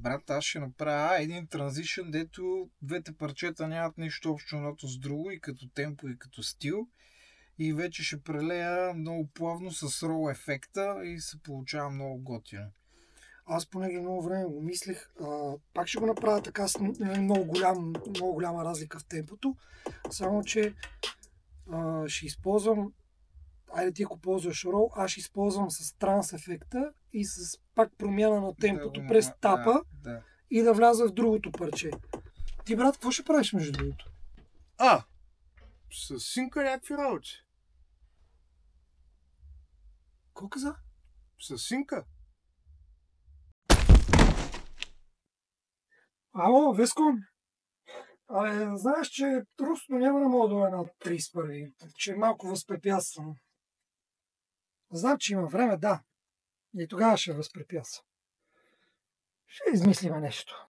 Брат, аз ще направя един транзишън, дето двете парчета нямат нищо общо едното с друго, и като темпо, и като стил. И вече ще прелея много плавно с рол ефекта и се получава много готино. Аз понеже много време го мислех, пак ще го направя така с много голяма разлика в темпото, само че ще използвам, айде ти ако ползваш рол, аз ще използвам с транс ефекта и с пак промяна на темпото през тапа и да вляза в другото парче. Ти, брат, какво ще правиш между другото? С синка някакви работи. Какво каза? С синка. Ало, Веско? Знаеш, че Русто няма да мога да дойде на 31-и, че е малко възпрепятствано. Знам, че има време, да. И тогава ще възпрепятства. Ще измислиме нещо.